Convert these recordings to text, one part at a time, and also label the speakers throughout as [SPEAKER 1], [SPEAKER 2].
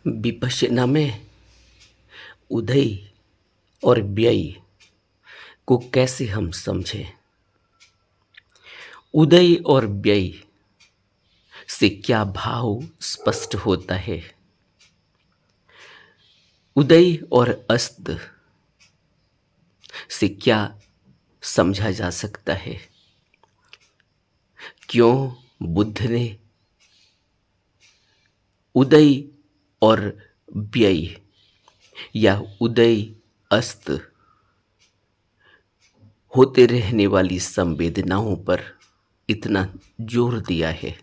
[SPEAKER 1] विपश्यना में उदय और व्यय को कैसे हम समझें? उदय और व्यय से क्या भाव स्पष्ट होता है? उदय और अस्त से क्या समझा जा सकता है? क्यों बुद्ध ने उदय और व्यय या उदय अस्त होते रहने वाली संवेदनाओं पर इतना जोर दिया है?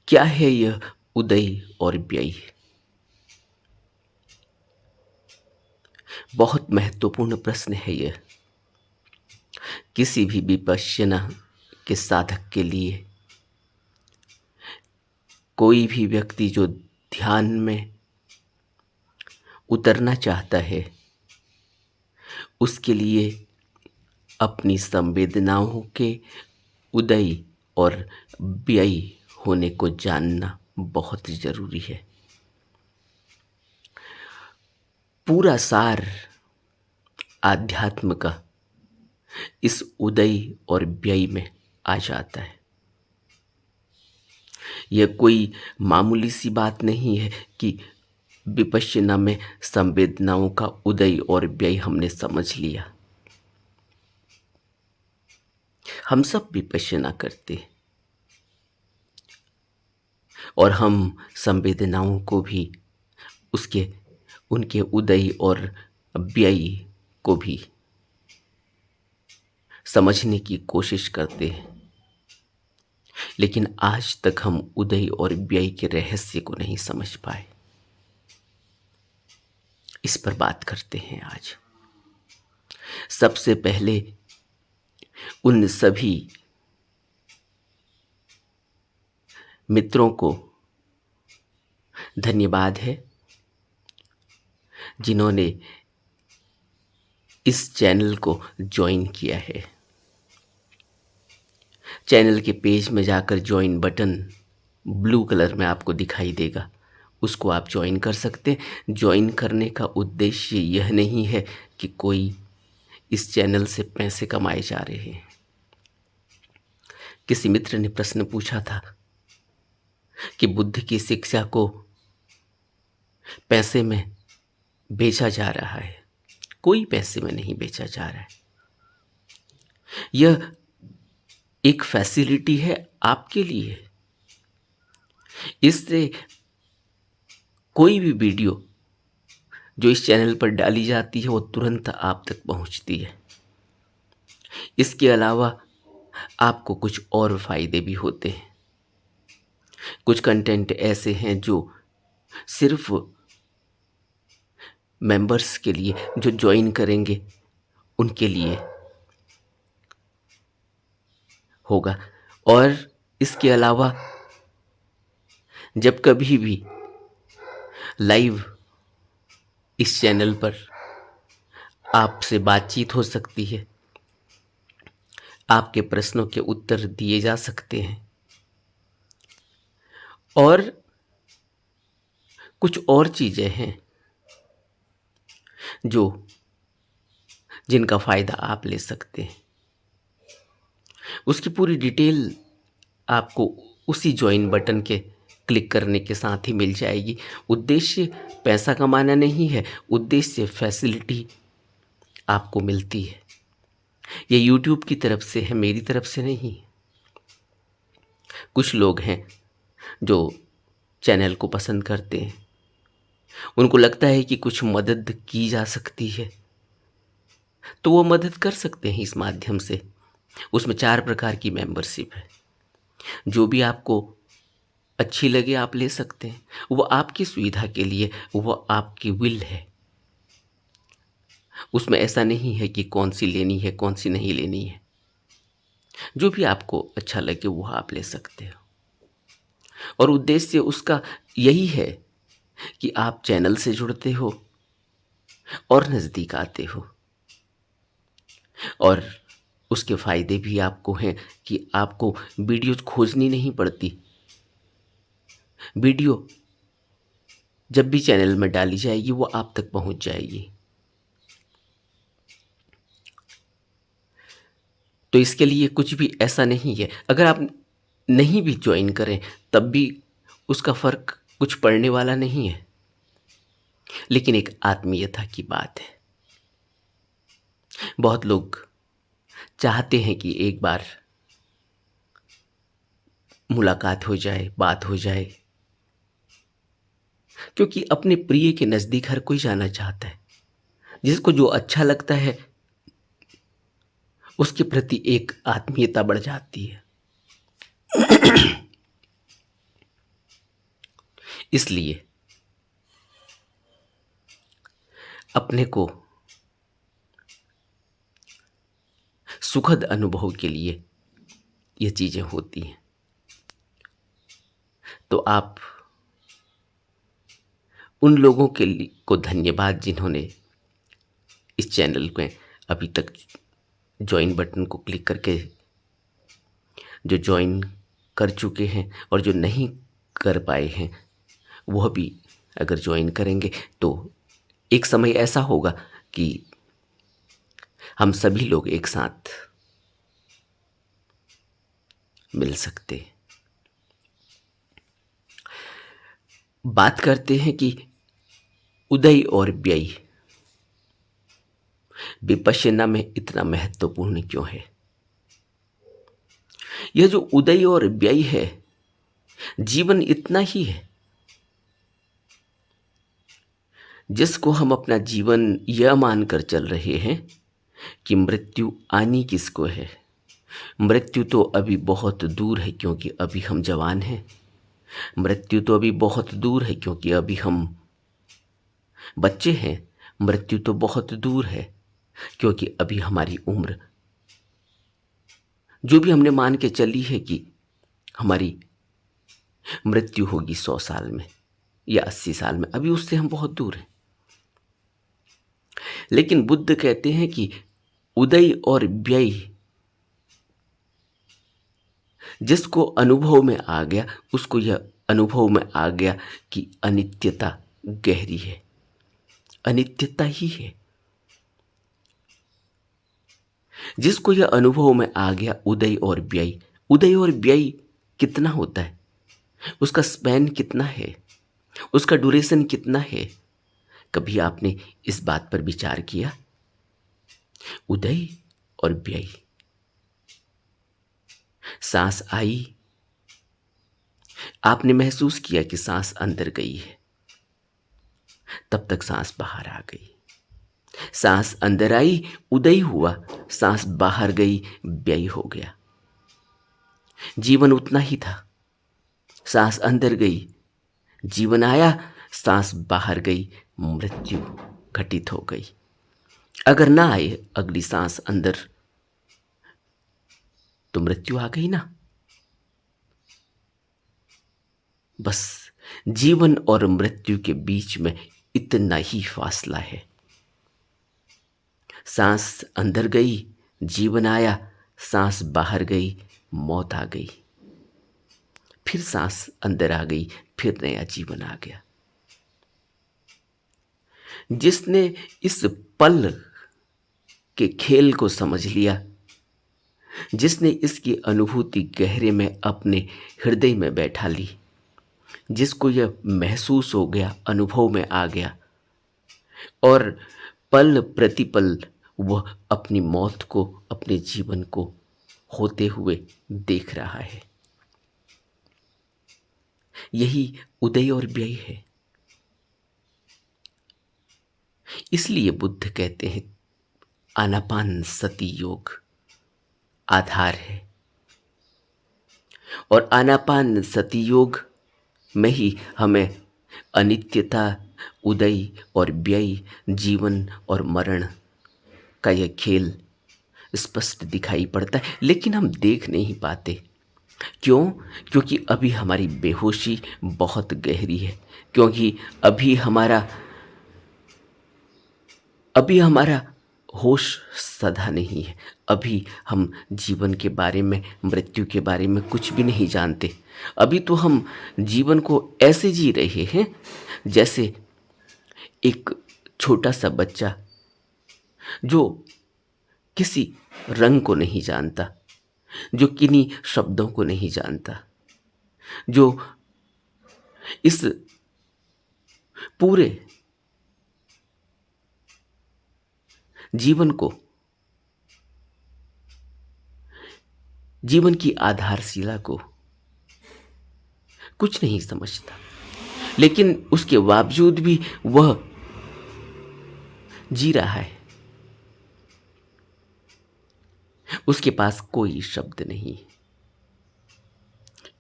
[SPEAKER 1] क्या है यह उदय और व्यय? बहुत महत्वपूर्ण प्रश्न है यह। किसी भी विपश्यना के साधक के लिए, कोई भी व्यक्ति जो ध्यान में उतरना चाहता है, उसके लिए अपनी संवेदनाओं के उदय और व्यय होने को जानना बहुत जरूरी है। पूरा सार आध्यात्म का इस उदय और व्यय में आ जाता है। यह कोई मामूली सी बात नहीं है कि विपश्यना में संवेदनाओं का उदय और व्यय हमने समझ लिया। हम सब विपश्यना करते हैं और हम संवेदनाओं को भी उनके उदय और व्यय को भी समझने की कोशिश करते हैं, लेकिन आज तक हम उदय और व्यय के रहस्य को नहीं समझ पाए। इस पर बात करते हैं आज। सबसे पहले उन सभी मित्रों को धन्यवाद है जिन्होंने इस चैनल को ज्वाइन किया है। चैनल के पेज में जाकर ज्वाइन बटन ब्लू कलर में आपको दिखाई देगा, उसको आप ज्वाइन कर सकते हैं। ज्वाइन करने का उद्देश्य यह नहीं है कि कोई इस चैनल से पैसे कमाए जा रहे हैं। किसी मित्र ने प्रश्न पूछा था कि बुद्ध की शिक्षा को पैसे में बेचा जा रहा है। कोई पैसे में नहीं बेचा जा रहा है। यह एक फैसिलिटी है आपके लिए। इससे कोई भी वीडियो जो इस चैनल पर डाली जाती है वो तुरंत आप तक पहुंचती है। इसके अलावा आपको कुछ और फायदे भी होते हैं। कुछ कंटेंट ऐसे हैं जो सिर्फ मेंबर्स के लिए, जो ज्वाइन करेंगे उनके लिए होगा। और इसके अलावा जब कभी भी लाइव इस चैनल पर आपसे बातचीत हो सकती है, आपके प्रश्नों के उत्तर दिए जा सकते हैं और कुछ और चीज़ें हैं जिनका फ़ायदा आप ले सकते हैं। उसकी पूरी डिटेल आपको उसी ज्वाइन बटन के क्लिक करने के साथ ही मिल जाएगी। उद्देश्य पैसा कमाना नहीं है, उद्देश्य फैसिलिटी आपको मिलती है। ये यूट्यूब की तरफ से है, मेरी तरफ से नहीं। कुछ लोग हैं जो चैनल को पसंद करते हैं, उनको लगता है कि कुछ मदद की जा सकती है तो वो मदद कर सकते हैं इस माध्यम से। उसमें 4 प्रकार की मेंबरशिप है। जो भी आपको अच्छी लगे आप ले सकते हैं। वो आपकी सुविधा के लिए, वो आपकी विल है। उसमें ऐसा नहीं है कि कौन सी लेनी है कौन सी नहीं लेनी है। जो भी आपको अच्छा लगे वो आप ले सकते हो। और उद्देश्य उसका यही है कि आप चैनल से जुड़ते हो और नज़दीक आते हो। और उसके फ़ायदे भी आपको हैं कि आपको वीडियो खोजनी नहीं पड़ती। वीडियो जब भी चैनल में डाली जाएगी वो आप तक पहुंच जाएगी। तो इसके लिए कुछ भी ऐसा नहीं है, अगर आप नहीं भी ज्वाइन करें तब भी उसका फ़र्क कुछ पड़ने वाला नहीं है, लेकिन एक आत्मीयता की बात है। बहुत लोग चाहते हैं कि एक बार मुलाकात हो जाए, बात हो जाए, क्योंकि अपने प्रिय के नज़दीक हर कोई जाना चाहता है। जिसको जो अच्छा लगता है उसके प्रति एक आत्मीयता बढ़ जाती है। इसलिए अपने को सुखद अनुभव के लिए ये चीज़ें होती हैं। तो आप उन लोगों के लिए को धन्यवाद जिन्होंने इस चैनल में अभी तक जॉइन बटन को क्लिक करके जो जॉइन कर चुके हैं, और जो नहीं कर पाए हैं वह भी अगर जॉइन करेंगे तो एक समय ऐसा होगा कि हम सभी लोग एक साथ मिल सकते हैं। बात करते हैं कि उदय और व्यय विपश्यना में इतना महत्वपूर्ण क्यों है। यह जो उदय और व्यय है, जीवन इतना ही है जिसको हम अपना जीवन यह मानकर चल रहे हैं कि मृत्यु आनी किसको है। मृत्यु तो अभी बहुत दूर है क्योंकि अभी हम जवान हैं। मृत्यु तो अभी बहुत दूर है क्योंकि अभी हम बच्चे हैं। मृत्यु तो बहुत दूर है क्योंकि अभी हमारी उम्र, जो भी हमने मान के चली है कि हमारी मृत्यु होगी 100 साल में या 80 साल में, अभी उससे हम बहुत दूर हैं। लेकिन बुद्ध कहते हैं कि उदय और व्यय जिसको अनुभव में आ गया, उसको यह अनुभव में आ गया कि अनित्यता गहरी है, अनित्यता ही है। जिसको यह अनुभव में आ गया उदय और व्यय, उदय और व्यय कितना होता है, उसका स्पैन कितना है, उसका ड्यूरेशन कितना है, कभी आपने इस बात पर विचार किया? उदय और व्यय, सांस आई, आपने महसूस किया कि सांस अंदर गई है, तब तक सांस बाहर आ गई। सांस अंदर आई, उदय हुआ, सांस बाहर गई, व्यय हो गया। जीवन उतना ही था, सांस अंदर गई, जीवन आया, सांस बाहर गई, मृत्यु घटित हो गई। अगर ना आए अगली सांस अंदर तो मृत्यु आ गई ना। बस जीवन और मृत्यु के बीच में इतना ही फासला है। सांस अंदर गई, जीवन आया, सांस बाहर गई, मौत आ गई। फिर सांस अंदर आ गई, फिर नया जीवन आ गया। जिसने इस पल के खेल को समझ लिया, जिसने इसकी अनुभूति गहरे में अपने हृदय में बैठा ली, जिसको यह महसूस हो गया, अनुभव में आ गया, और पल प्रतिपल वह अपनी मौत को, अपने जीवन को होते हुए देख रहा है, यही उदय और व्यय है। इसलिए बुद्ध कहते हैं आनापान सती योग आधार है, और आनापान सती योग में ही हमें अनित्यता, उदय और व्यय, जीवन और मरण का यह खेल स्पष्ट दिखाई पड़ता है, लेकिन हम देख नहीं पाते। क्यों? क्योंकि अभी हमारी बेहोशी बहुत गहरी है, क्योंकि अभी हमारा होश सधा नहीं है। अभी हम जीवन के बारे में, मृत्यु के बारे में कुछ भी नहीं जानते। अभी तो हम जीवन को ऐसे जी रहे हैं जैसे एक छोटा सा बच्चा जो किसी रंग को नहीं जानता, जो किन्हीं शब्दों को नहीं जानता, जो इस पूरे जीवन को, जीवन की आधारशिला को कुछ नहीं समझता, लेकिन उसके बावजूद भी वह जी रहा है। उसके पास कोई शब्द नहीं।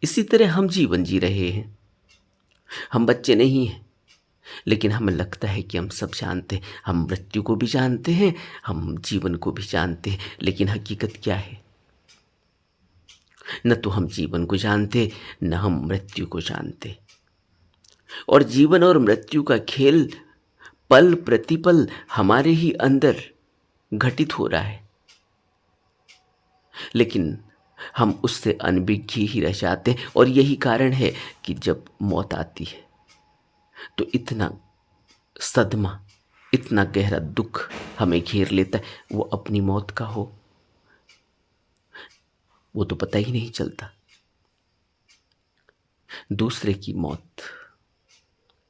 [SPEAKER 1] इसी तरह हम जीवन जी रहे हैं। हम बच्चे नहीं हैं, लेकिन हमें लगता है कि हम सब जानते हैं। हम मृत्यु को भी जानते हैं, हम जीवन को भी जानते हैं, लेकिन हकीकत क्या है? न तो हम जीवन को जानते, न हम मृत्यु को जानते। और जीवन और मृत्यु का खेल पल प्रतिपल हमारे ही अंदर घटित हो रहा है, लेकिन हम उससे अनभिज्ञ ही रह जाते हैं। और यही कारण है कि जब मौत आती है तो इतना सदमा, इतना गहरा दुख हमें घेर लेता है। वो अपनी मौत का हो वो तो पता ही नहीं चलता, दूसरे की मौत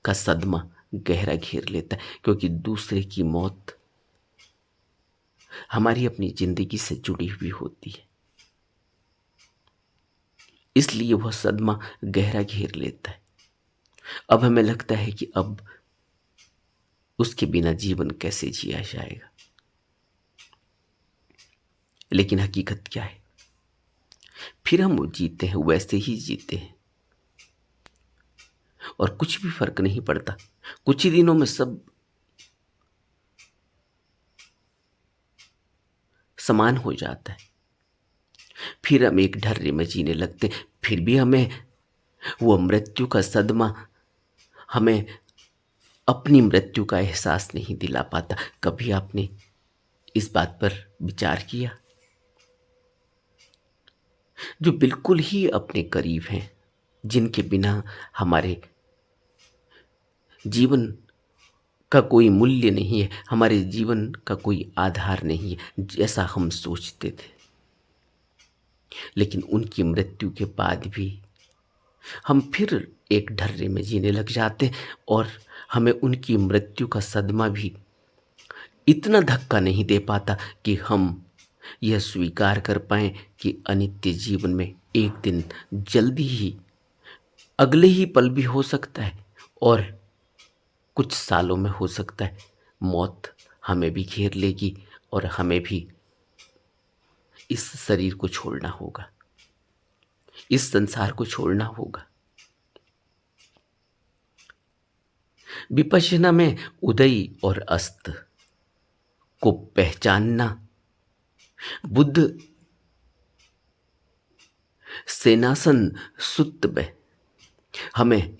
[SPEAKER 1] का सदमा गहरा घेर लेता है, क्योंकि दूसरे की मौत हमारी अपनी जिंदगी से जुड़ी हुई होती है। इसलिए वह सदमा गहरा घेर लेता है। अब हमें लगता है कि अब उसके बिना जीवन कैसे जिया जाएगा, लेकिन हकीकत क्या है? फिर हम वो जीते हैं, वैसे ही जीते हैं, और कुछ भी फर्क नहीं पड़ता। कुछ ही दिनों में सब समान हो जाता है। फिर हम एक ढर्रे में जीने लगते हैं। फिर भी हमें वो मृत्यु का सदमा हमें अपनी मृत्यु का एहसास नहीं दिला पाता। कभी आपने इस बात पर विचार किया? जो बिल्कुल ही अपने करीब हैं, जिनके बिना हमारे जीवन का कोई मूल्य नहीं है, हमारे जीवन का कोई आधार नहीं है, जैसा हम सोचते थे, लेकिन उनकी मृत्यु के बाद भी हम फिर एक ढर्रे में जीने लग जाते हैं। और हमें उनकी मृत्यु का सदमा भी इतना धक्का नहीं दे पाता कि हम यह स्वीकार कर पाएं कि अनित्य जीवन में एक दिन जल्दी ही, अगले ही पल भी हो सकता है, और कुछ सालों में हो सकता है, मौत हमें भी घेर लेगी और हमें भी इस शरीर को छोड़ना होगा, इस संसार को छोड़ना होगा। विपश्यना में उदय और अस्त को पहचानना बुद्ध सेनासन सुत्त में हमें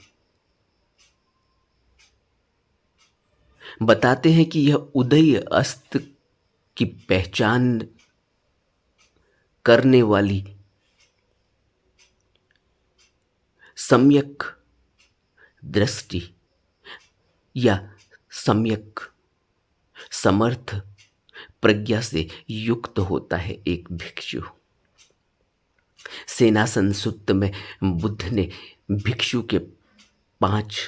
[SPEAKER 1] बताते हैं कि यह उदय अस्त की पहचान करने वाली सम्यक दृष्टि या सम्यक समर्थ प्रज्ञा से युक्त होता है एक भिक्षु। सेनासन सुत्त में बुद्ध ने भिक्षु के 5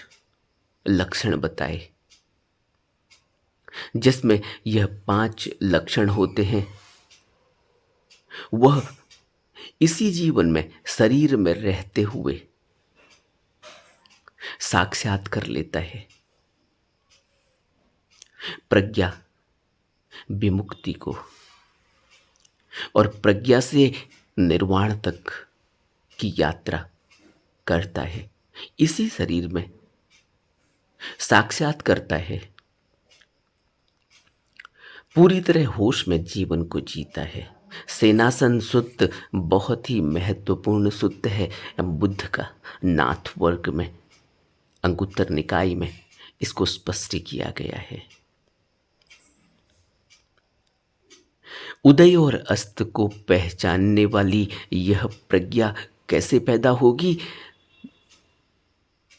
[SPEAKER 1] लक्षण बताए, जिसमें यह 5 लक्षण होते हैं। वह इसी जीवन में शरीर में रहते हुए साक्षात कर लेता है प्रज्ञा विमुक्ति को, और प्रज्ञा से निर्वाण तक की यात्रा करता है। इसी शरीर में साक्षात करता है, पूरी तरह होश में जीवन को जीता है। सेनासन सुत्त बहुत ही महत्वपूर्ण सूत्र है बुद्ध का। नाथ वर्ग में, अंगुत्तर निकाय में इसको स्पष्ट किया गया है। उदय और अस्त को पहचानने वाली यह प्रज्ञा कैसे पैदा होगी?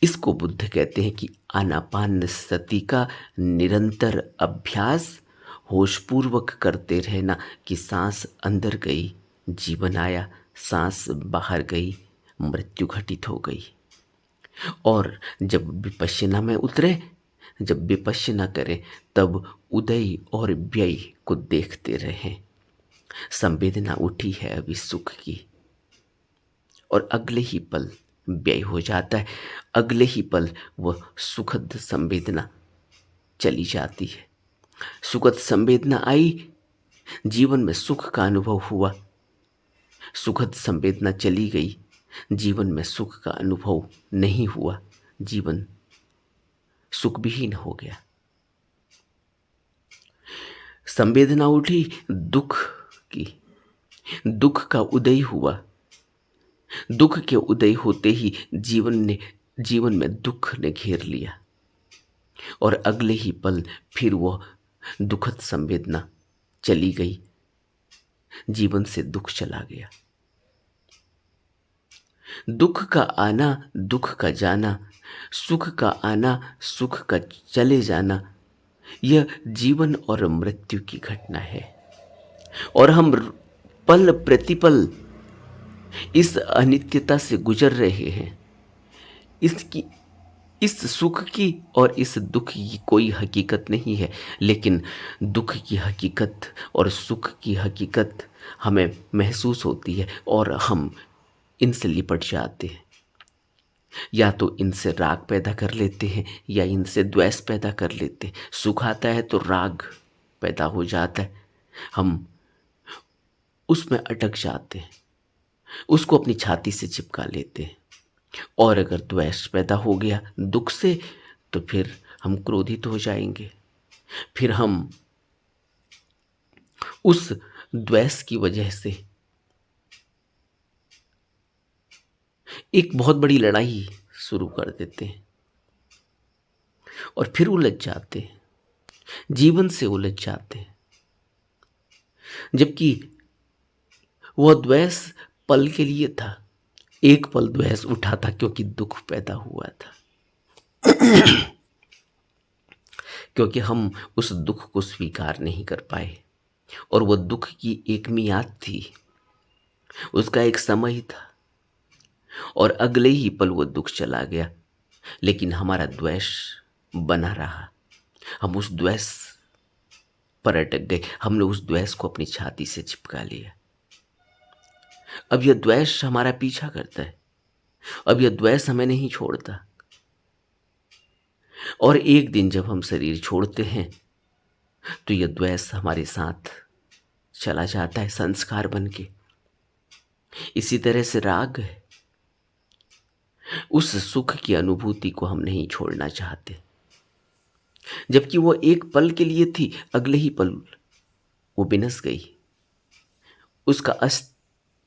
[SPEAKER 1] इसको बुद्ध कहते हैं कि आनापान सति का निरंतर अभ्यास, होशपूर्वक करते रहना कि सांस अंदर गई, जीवन आया, सांस बाहर गई, मृत्यु घटित हो गई। और जब विपश्यना में उतरे, जब विपश्यना करें, तब उदय और व्यय को देखते रहें। संवेदना उठी है अभी सुख की, और अगले ही पल व्यय हो जाता है, अगले ही पल वह सुखद संवेदना चली जाती है। सुखद संवेदना आई, जीवन में सुख का अनुभव हुआ, सुखद संवेदना चली गई, जीवन में सुख का अनुभव नहीं हुआ, जीवन सुख विहीन हो गया। संवेदना उठी दुख की, दुख का उदय हुआ, दुख के उदय होते ही जीवन में दुख ने घेर लिया, और अगले ही पल फिर वह दुखद संवेदना चली गई, जीवन से दुख चला गया। दुख का आना, दुख का जाना, सुख का आना, सुख का चले जाना, यह जीवन और मृत्यु की घटना है। और हम पल प्रतिपल इस अनित्यता से गुजर रहे हैं। इस सुख की और इस दुख की कोई हकीकत नहीं है, लेकिन दुख की हकीकत और सुख की हकीकत हमें महसूस होती है, और हम इनसे लिपट जाते हैं। या तो इनसे राग पैदा कर लेते हैं, या इनसे द्वेष पैदा कर लेते हैं। सुख आता है तो राग पैदा हो जाता है, हम उसमें अटक जाते हैं, उसको अपनी छाती से चिपका लेते हैं। और अगर द्वेष पैदा हो गया दुख से, तो फिर हम क्रोधित हो जाएंगे, फिर हम उस द्वेष की वजह से एक बहुत बड़ी लड़ाई शुरू कर देते हैं, और फिर उलझ जाते हैं, जीवन से उलझ जाते हैं। जबकि वह द्वेष पल के लिए था, एक पल द्वेष उठा था क्योंकि दुख पैदा हुआ था। क्योंकि हम उस दुख को स्वीकार नहीं कर पाए, और वह दुख की एक मियाद थी, उसका एक समय था, और अगले ही पल वो दुख चला गया, लेकिन हमारा द्वेष बना रहा। हम उस द्वेष पर अटक गए, हमने उस द्वेष को अपनी छाती से चिपका लिया। अब यह द्वेष हमारा पीछा करता है, अब यह द्वेष हमें नहीं छोड़ता, और एक दिन जब हम शरीर छोड़ते हैं तो यह द्वेष हमारे साथ चला जाता है संस्कार बन के। इसी तरह से राग है, उस सुख की अनुभूति को हम नहीं छोड़ना चाहते, जबकि वो एक पल के लिए थी, अगले ही पल वो बिनस गई, उसका अस्त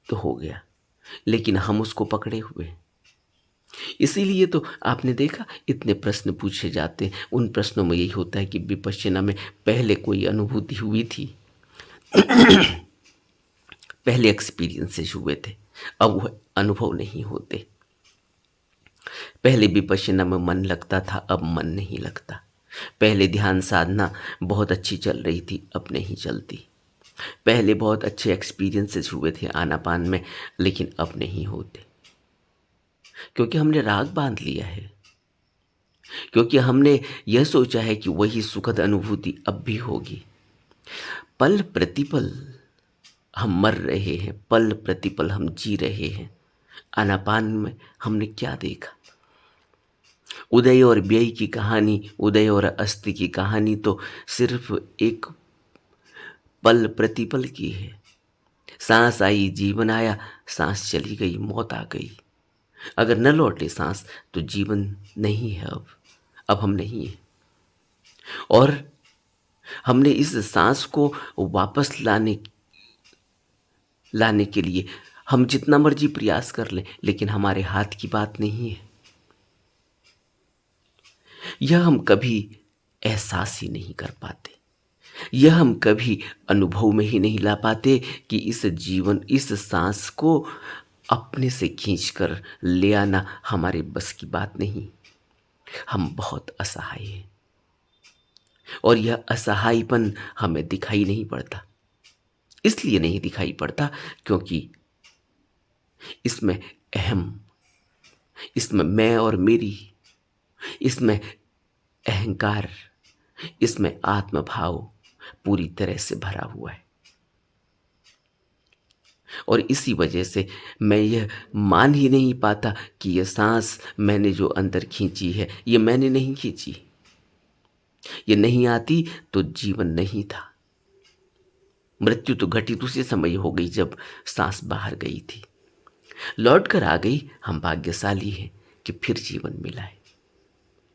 [SPEAKER 1] हो गया, लेकिन हम उसको पकड़े हुए। इसीलिए तो आपने देखा इतने प्रश्न पूछे जाते हैं, उन प्रश्नों में यही होता है कि विपश्यना में पहले कोई अनुभूति हुई थी, पहले एक्सपीरियंसेस हुए थे, अब वह अनुभव नहीं होते। पहले विपश्यना में मन लगता था, अब मन नहीं लगता। पहले ध्यान साधना बहुत अच्छी चल रही थी, अब नहीं चलती। पहले बहुत अच्छे एक्सपीरियंसेस हुए थे आनापान में, लेकिन अब नहीं होते, क्योंकि हमने राग बांध लिया है, क्योंकि हमने यह सोचा है कि वही सुखद अनुभूति अब भी होगी। पल प्रतिपल हम मर रहे हैं, पल प्रतिपल हम जी रहे हैं। आनापान में हमने क्या देखा? उदय और व्यय की कहानी, उदय और अस्त की कहानी तो सिर्फ एक पल प्रतिपल की है। सांस आई, जीवन आया, सांस चली गई, मौत आ गई। अगर न लौटे सांस तो जीवन नहीं है, अब हम नहीं है। और हमने इस सांस को वापस लाने के लिए हम जितना मर्जी प्रयास कर लें, लेकिन हमारे हाथ की बात नहीं है। यह हम कभी एहसास ही नहीं कर पाते, यह हम कभी अनुभव में ही नहीं ला पाते कि इस सांस को अपने से खींचकर ले आना हमारे बस की बात नहीं। हम बहुत असहाय हैं और यह असहायपन हमें दिखाई नहीं पड़ता। इसलिए नहीं दिखाई पड़ता क्योंकि इसमें अहम, इसमें मैं और मेरी, इसमें अहंकार, इसमें आत्मभाव पूरी तरह से भरा हुआ है। और इसी वजह से मैं यह मान ही नहीं पाता कि यह सांस मैंने जो अंदर खींची है, ये मैंने नहीं खींची। ये नहीं आती तो जीवन नहीं था। मृत्यु तो घटित उसी समय हो गई जब सांस बाहर गई थी। लौट कर आ गई, हम भाग्यशाली हैं कि फिर जीवन मिला है,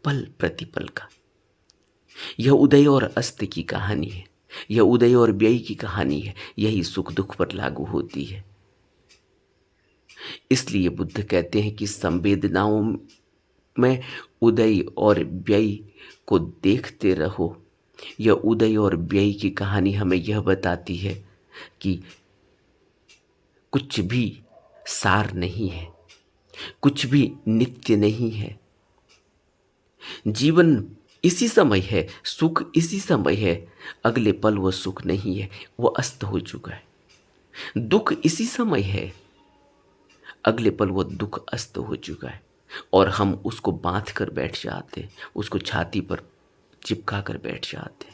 [SPEAKER 1] पल प्रतिपल का। यह उदय और अस्त की कहानी है, यह उदय और व्यय की कहानी है। यही सुख दुख पर लागू होती है। इसलिए बुद्ध कहते हैं कि संवेदनाओं में उदय और व्यय को देखते रहो। यह उदय और व्यय की कहानी हमें यह बताती है कि कुछ भी सार नहीं है, कुछ भी नित्य नहीं है। जीवन इसी समय है, सुख इसी समय है, अगले पल वो सुख नहीं है, वो अस्त हो चुका है। दुख इसी समय है, अगले पल वो दुख अस्त हो चुका है और हम उसको बांध कर बैठ जाते, उसको छाती पर चिपका कर बैठ जाते।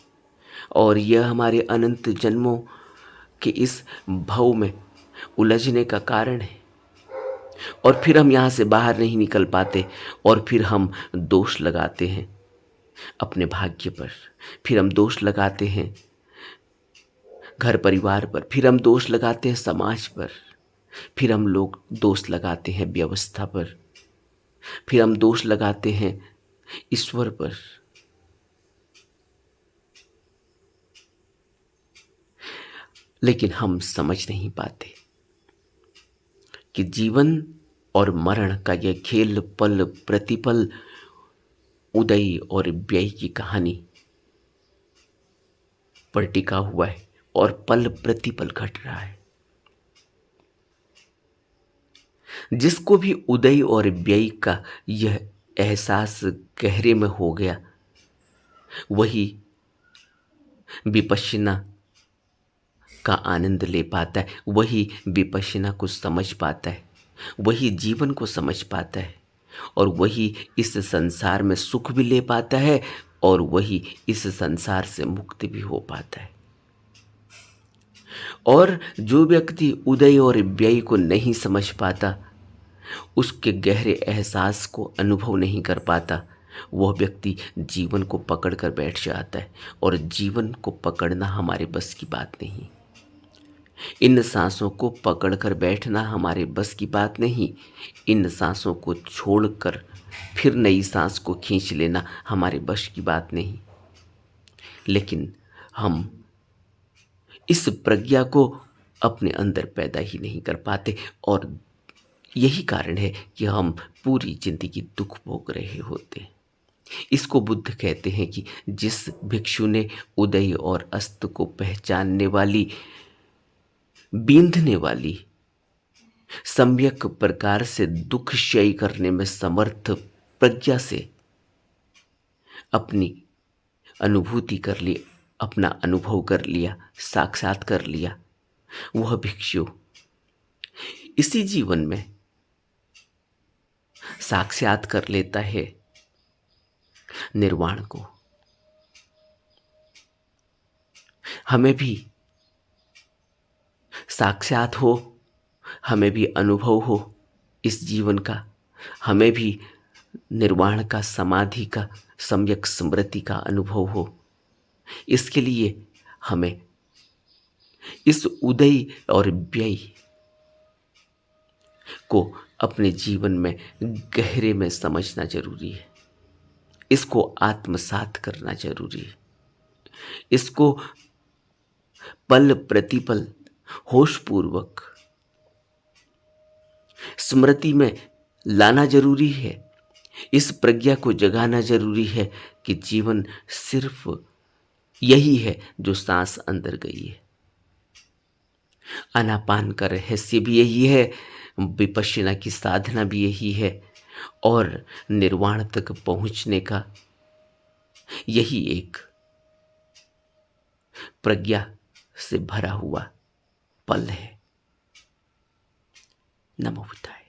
[SPEAKER 1] और यह हमारे अनंत जन्मों के इस भव में उलझने का कारण है। और फिर हम यहाँ से बाहर नहीं निकल पाते और फिर हम दोष लगाते हैं अपने भाग्य पर, फिर हम दोष लगाते हैं घर परिवार पर, फिर हम दोष लगाते हैं समाज पर, फिर हम लोग दोष लगाते हैं व्यवस्था पर, फिर हम दोष लगाते हैं ईश्वर पर। लेकिन हम समझ नहीं पाते कि जीवन और मरण का यह खेल पल प्रतिपल उदय और व्यय की कहानी पर टिका हुआ है और पल प्रतिपल घट रहा है। जिसको भी उदय और व्यय का यह एहसास गहरे में हो गया, वही विपश्यना का आनंद ले पाता है, वही विपश्यना को समझ पाता है, वही जीवन को समझ पाता है और वही इस संसार में सुख भी ले पाता है और वही इस संसार से मुक्त भी हो पाता है। और जो व्यक्ति उदय और व्यय को नहीं समझ पाता, उसके गहरे एहसास को अनुभव नहीं कर पाता, वह व्यक्ति जीवन को पकड़ कर बैठ जाता है और जीवन को पकड़ना हमारे बस की बात नहीं। इन सांसों को पकड़कर बैठना हमारे बस की बात नहीं। इन सांसों को छोड़कर फिर नई सांस को खींच लेना हमारे बस की बात नहीं। लेकिन हम इस प्रज्ञा को अपने अंदर पैदा ही नहीं कर पाते और यही कारण है कि हम पूरी जिंदगी दुख भोग रहे होते हैं। इसको बुद्ध कहते हैं कि जिस भिक्षु ने उदय और अस्त को पहचानने वाली, बींधने वाली, सम्यक प्रकार से दुख क्षय करने में समर्थ प्रज्ञा से अपनी अनुभूति कर ली, अपना अनुभव कर लिया, साक्षात कर लिया, वह भिक्षु इसी जीवन में साक्षात कर लेता है निर्वाण को। हमें भी साक्षात हो, हमें भी अनुभव हो इस जीवन का, हमें भी निर्वाण का, समाधि का, सम्यक स्मृति का अनुभव हो। इसके लिए हमें इस उदय और व्यय को अपने जीवन में गहरे में समझना जरूरी है। इसको आत्मसात करना जरूरी है। इसको पल प्रतिपल होशपूर्वक स्मृति में लाना जरूरी है। इस प्रज्ञा को जगाना जरूरी है कि जीवन सिर्फ यही है जो सांस अंदर गई है। आनापान का रहस्य भी यही है, विपश्यना की साधना भी यही है और निर्वाण तक पहुंचने का यही एक प्रज्ञा से भरा हुआ पल है। नमो बुद्धाय।